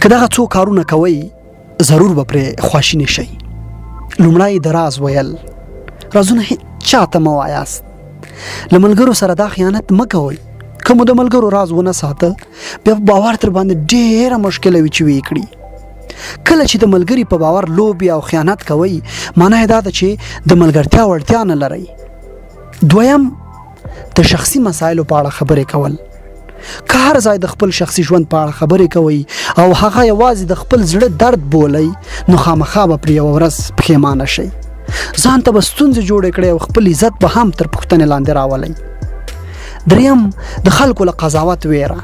که دغه څو کارونه کوئ ضرور به پرې خواشیني شئ. لومړی د راز ویل، رازونه چاته مه وایاست. له ملګرو سره دا خیانت مه کوئ. که مو د ملګرو راز ونه ساته بیا باور تر باندې ډېره مشکله وي چې ویې کړي. کله چې د ملګري په باور لوبې او خیانت کوئ معنی دا ده چې د ملګرتیا وړتیا نه لرئ. دویم، د شخصي مسایلو په اړه خبرې کول. که هر ځای د خپل شخصي ژوند په اړه خبرې کوئ او هغه یوازې د خپل زړه درد بولئ نو خامخا به پرې یوه ورځ پښیمانه شئ. ځان ته به ستونزې جوړې کړئ او خپل عزت به هم تر پوښتنې لاندې راولئ. دریم، د خلکو له قضاوت ویره.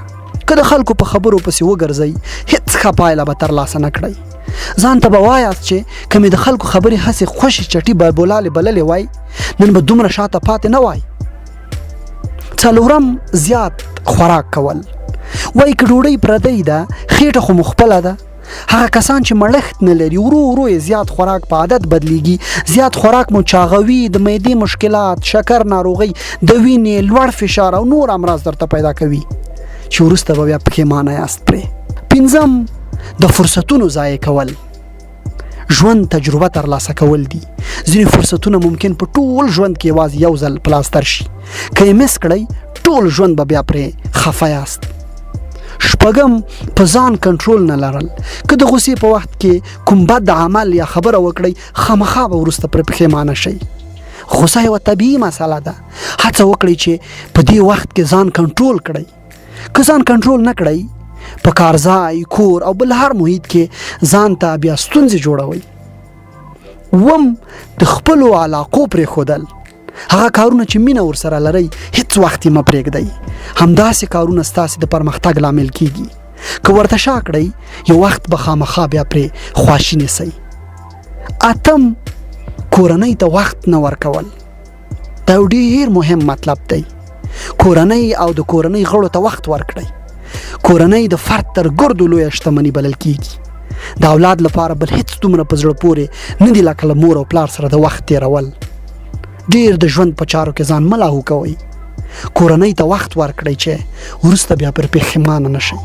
که د خلکو په خبرو پسې وګرځئ هیڅ ښه پایله به ترلاسه نه کړئ. ځان ته به وایاست چې که مې د خلکو خبرې هسې خوشې چټي بلالې بللې وای نن به دومره شاته پاتې نه وای. څلورم، زیات خوراک کول. وای که ډوډۍ پردۍ ده خېټه خو مو خپله ده. هغه کسان چې مړښت نه لري ورو ورو یې زیات خوراک په عادت بدلیږي. زیات خوراک مو چاغوي، د معدې مشکلات، شکر ناروغۍ، د وینې لوړ فشار او نور امراض درته پیدا کوي چې وروسته به بیا پښیمانه یاست پرې. پنځم، د فرصتونو ضایع کول. ژوند تجربه ترلاسه کول دي. ځینې فرصتونه ممکن په ټول ژوند کې یوازې یو ځل په لاس درشي. که یې مس کړئ ټول ژوند به بیا پرې خفه یاست. شپږم، په ځان کنټرول نه لرل. که د غوسې په وخت کې کوم بد عمل یا خبره وکړئ خامخا به وروسته پرې پښیمانه شئ. غوسه یوه طبیعي مسله ده. هڅه وکړئ چې په دې وخت کې ځان کنټرول کړئ. که ځان کنټرول نه کړئ په کارځای، کور او بل هر محیط کې ځان ته بیا ستونزې جوړوئ. اووم، د خپلو علاقو پرېښودل. هغه کارونه چې مینه ورسره لرئ هیڅ وخت یې مه پرېږدئ. همداسې کارونه ستاسې د پرمختګ لامل کیږي. که ورته شا کړئ یو وخت به خامخا بیا پرې خواشینې سئ. اتم، کورنۍ ته وخت نه ورکول. دا یو ډېر مهم مطلب دی. کورنۍ او د کورنۍ غړو ته وخت ورکړئ. کورنۍ د فرد تر ګردو لویه شتمني بلل کیږي. د اولاد لپاره بل هیڅ دومره په زړه پورې نه دي لکه له مور او پلار سره د وخت تېرول. ډېر د ژوند په چارو کې ځان مه لاهو کوئ. کورنۍ ته وخت ورکړئ چې وروسته بیا پر پښیمانه نه شئ.